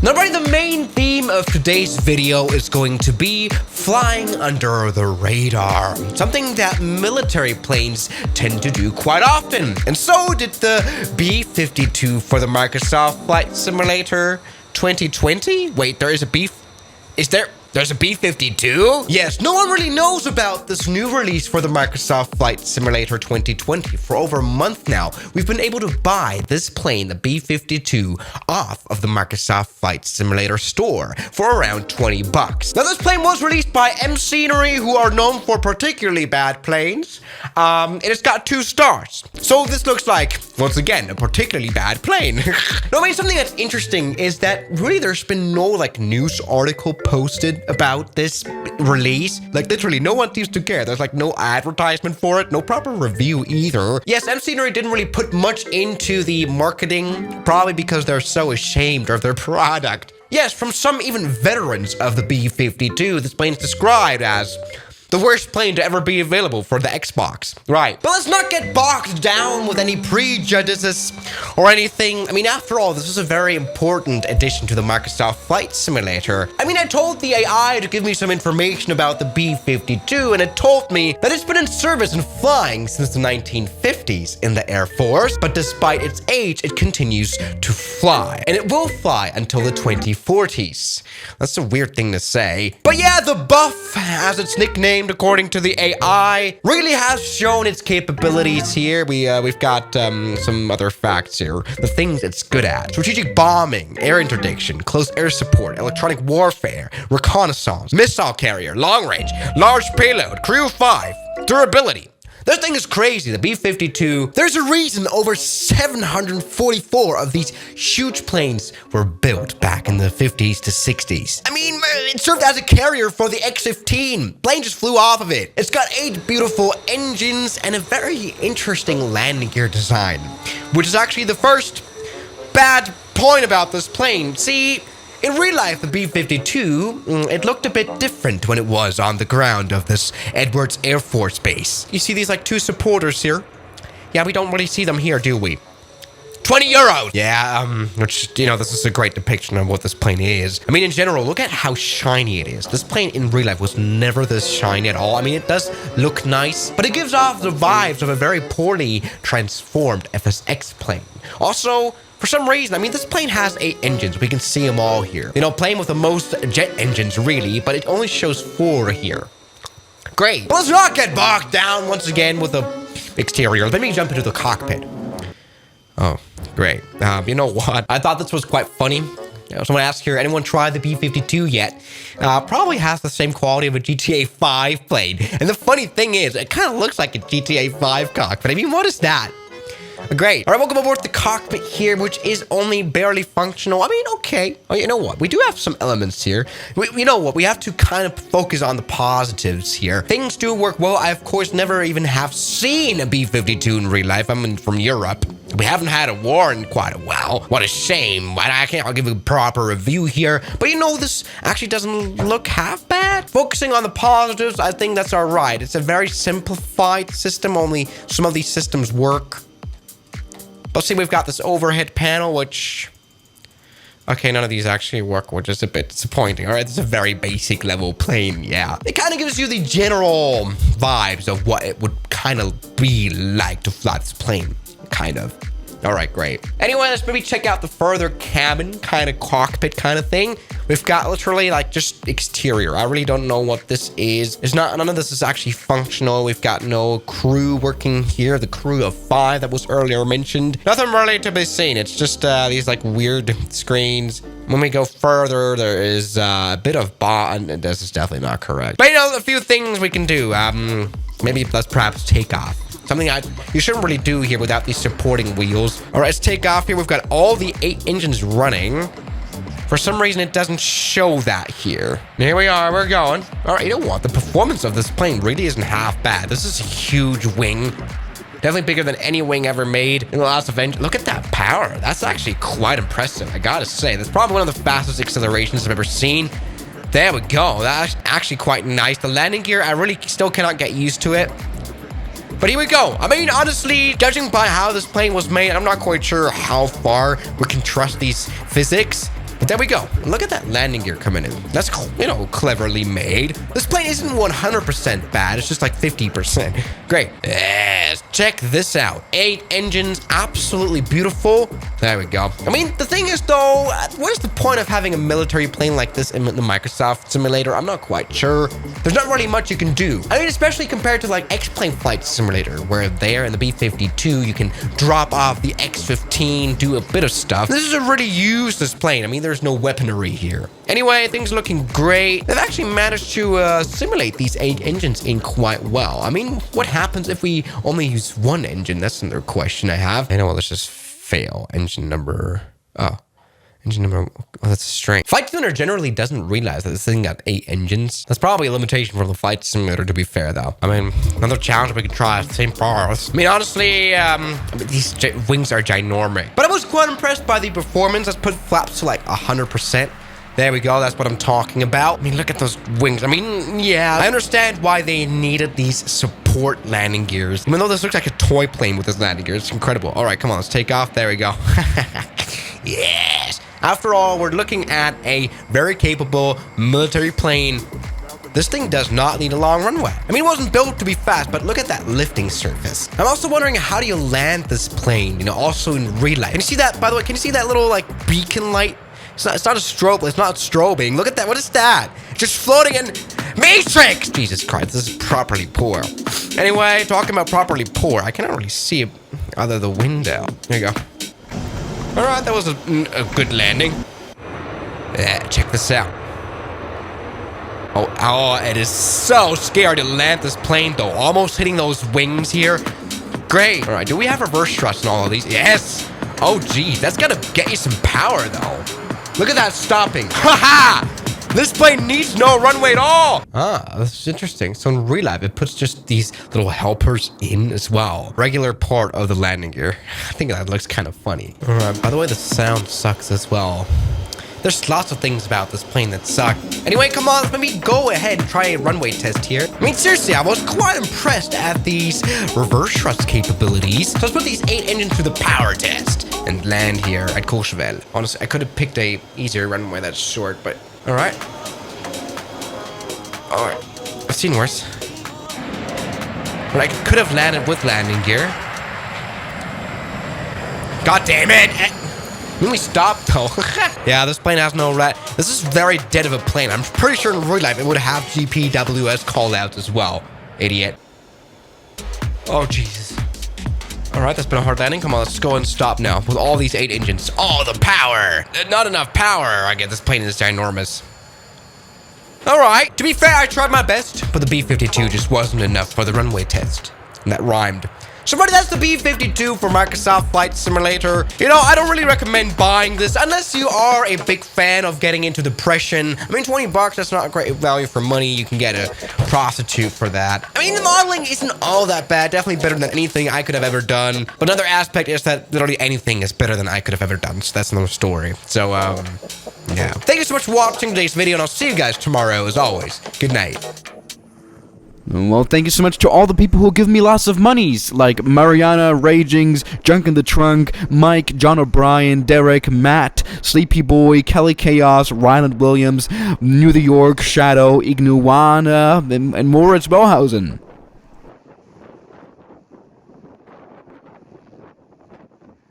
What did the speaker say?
Now, right, the main theme of today's video is going to be flying under the radar, something that military planes tend to do quite often. And so did the B52 for the Microsoft Flight Simulator 2020. Wait, there's a B52? Yes, no one really knows about this new release for the Microsoft Flight Simulator 2020. For over a month now, we've been able to buy this plane, the B52, off of the Microsoft Flight Simulator store for around 20 bucks. Now, this plane was released by Scenery, who are known for particularly bad planes. And it's got 2 stars. So this looks like, once again, a particularly bad plane. No, I mean, something that's interesting is that really there's been no like news article posted about this release. Like literally no one seems to care. There's like no advertisement for it, no proper review either. Yes, Scenery didn't really put much into the marketing, probably because they're so ashamed of their product. Yes, from some even veterans of the B52, this plane's described as the worst plane to ever be available for the Xbox. Right. But let's not get bogged down with any prejudices or anything. I mean, after all, this is a very important addition to the Microsoft Flight Simulator. I mean, I told the AI to give me some information about the B52, and it told me that it's been in service and flying since the 1950s in the Air Force. But despite its age, it continues to fly. And it will fly until the 2040s. That's a weird thing to say. But yeah, the Buff, as it's nicknamed according to the AI, really has shown its capabilities here. We've got some other facts here. The things it's good at: strategic bombing, air interdiction, close air support, electronic warfare, reconnaissance, missile carrier, long range, large payload, crew of 5, durability. This thing is crazy, the B52. There's a reason over 744 of these huge planes were built back in the 50s to 60s. I mean, it served as a carrier for the X-15. Plane just flew off of it. It's got 8 beautiful engines and a very interesting landing gear design, which is actually the first bad point about this plane. See, in real life, the B-52, it looked a bit different when it was on the ground of this Edwards Air Force Base. You see these like 2 supporters here? Yeah, we don't really see them here, do we? 20 euros! Yeah, which, you know, this is a great depiction of what this plane is. I mean, in general, look at how shiny it is. This plane in real life was never this shiny at all. I mean, it does look nice, but it gives off the vibes of a very poorly transformed FSX plane. Also, for some reason, I mean, this plane has 8 engines. We can see them all here. You know, plane with the most jet engines, really, but it only shows 4 here. Great. But let's not get bogged down once again with the exterior. Let me jump into the cockpit. Oh, great. You know what? I thought this was quite funny. Someone asked here, anyone tried the B-52 yet? Probably has the same quality of a GTA 5 plane. And the funny thing is, it kind of looks like a GTA 5 cockpit. I mean, what is that? Great. All right, welcome aboard the cockpit here, which is only barely functional. I mean, okay. Oh, you know what? We do have some elements here. You know what? We have to kind of focus on the positives here. Things do work well. I, of course, never even have seen a B-52 in real life. I'm from Europe. We haven't had a war in quite a while. What a shame. I'll give a proper review here. But you know, this actually doesn't look half bad. Focusing on the positives, I think that's all right. It's a very simplified system. Only some of these systems work. But see, we've got this overhead panel, which... Okay, none of these actually work, which is a bit disappointing. All right, it's a very basic level plane, yeah. It kind of gives you the general vibes of what it would kind of be like to fly this plane, kind of. All right, great. Anyway, let's maybe check out the further cabin, kind of cockpit kind of thing. We've got literally like just exterior. I really don't know what this is. None of this is actually functional. We've got no crew working here. The crew of 5 that was earlier mentioned. Nothing really to be seen. It's just these like weird screens. When we go further, there is a bit of this is definitely not correct. But you know, a few things we can do. Maybe let's perhaps take off. Something you shouldn't really do here without these supporting wheels. All right, let's take off here. We've got all the 8 engines running. For some reason, it doesn't show that here. Here we are, we're going. All right, you know what? The performance of this plane really isn't half bad. This is a huge wing. Definitely bigger than any wing ever made in the last event. Look at that power. That's actually quite impressive, I gotta say. That's probably one of the fastest accelerations I've ever seen. There we go. That's actually quite nice. The landing gear, I really still cannot get used to it. But here we go. I mean, honestly, judging by how this plane was made, I'm not quite sure how far we can trust these physics. But there we go. Look at that landing gear coming in. That's, you know, cleverly made. This plane isn't 100% bad. It's just like 50%. Great. Yes. Check this out. 8 engines. Absolutely beautiful. There we go. I mean, the thing is, though, what is the point of having a military plane like this in the Microsoft Simulator? I'm not quite sure. There's not really much you can do. I mean, especially compared to like X-Plane Flight Simulator, where there in the B52, you can drop off the X-15, do a bit of stuff. This is a really useless plane. I mean, there's no weaponry here. Anyway, things are looking great. They've actually managed to simulate these 8 engines in quite well. I mean, what happens if we only use 1 engine? That's another question I have. I know, well, let's just fail. Engine number... Oh, that's a string. Flight Simulator generally doesn't realize that this thing got 8 engines. That's probably a limitation from the Flight Simulator, to be fair, though. I mean, another challenge we can try at the same bars. I mean, honestly, these wings are ginormous. But I was quite impressed by the performance. Let's put flaps to like 100%. There we go. That's what I'm talking about. I mean, look at those wings. I mean, yeah, I understand why they needed these support landing gears. Even though this looks like a toy plane with this landing gear, it's incredible. All right, come on, let's take off. There we go. Yes. After all, we're looking at a very capable military plane. This thing does not need a long runway. I mean, it wasn't built to be fast, but look at that lifting surface. I'm also wondering, how do you land this plane, you know, also in real life? Can you see that, by the way, can you see that little, like, beacon light? It's not a strobe, it's not strobing. Look at that, what is that? Just floating in Matrix! Jesus Christ, this is properly poor. Anyway, talking about properly poor, I cannot really see it out of the window. There you go. All right, that was a good landing. Yeah, check this out. Oh, it is so scary to land this plane, though. Almost hitting those wings here. Great. All right, do we have reverse thrust in all of these? Yes. Oh, geez, that's gotta get you some power, though. Look at that stopping. Ha-ha! This plane needs no runway at all. Ah, this is interesting. So in real life, it puts just these little helpers in as well. Regular part of the landing gear. I think that looks kind of funny. All right, by the way, the sound sucks as well. There's lots of things about this plane that suck. Anyway, come on, let me go ahead and try a runway test here. I mean, seriously, I was quite impressed at these reverse thrust capabilities. So let's put these 8 engines through the power test and land here at Courchevel. Honestly, I could have picked a easier runway that's short, but all right. All right, I've seen worse. But I could have landed with landing gear. God damn it! When we stop, though. Yeah, this plane has no rat. This is very dead of a plane. I'm pretty sure in real life it would have GPWS callouts as well. Idiot. Oh, Jesus. All right, that's been a hard landing. Come on, let's go and stop now with all these 8 engines. Oh, the power. Not enough power. I get this plane is ginormous. All right. To be fair, I tried my best, but the B52 just wasn't enough for the runway test. And that rhymed. So, buddy, that's the B52 for Microsoft Flight Simulator. You know, I don't really recommend buying this unless you are a big fan of getting into depression. I mean, 20 bucks, that's not a great value for money. You can get a prostitute for that. I mean, the modeling isn't all that bad. Definitely better than anything I could have ever done. But another aspect is that literally anything is better than I could have ever done. So that's another story. So, yeah. Thank you so much for watching today's video, and I'll see you guys tomorrow, as always. Good night. Well, thank you so much to all the people who give me lots of monies, like Mariana, Ragings, Junk in the Trunk, Mike, John O'Brien, Derek, Matt, Sleepy Boy, Kelly Chaos, Ryland Williams, New York, Shadow, Ignuana, and Moritz Bohausen.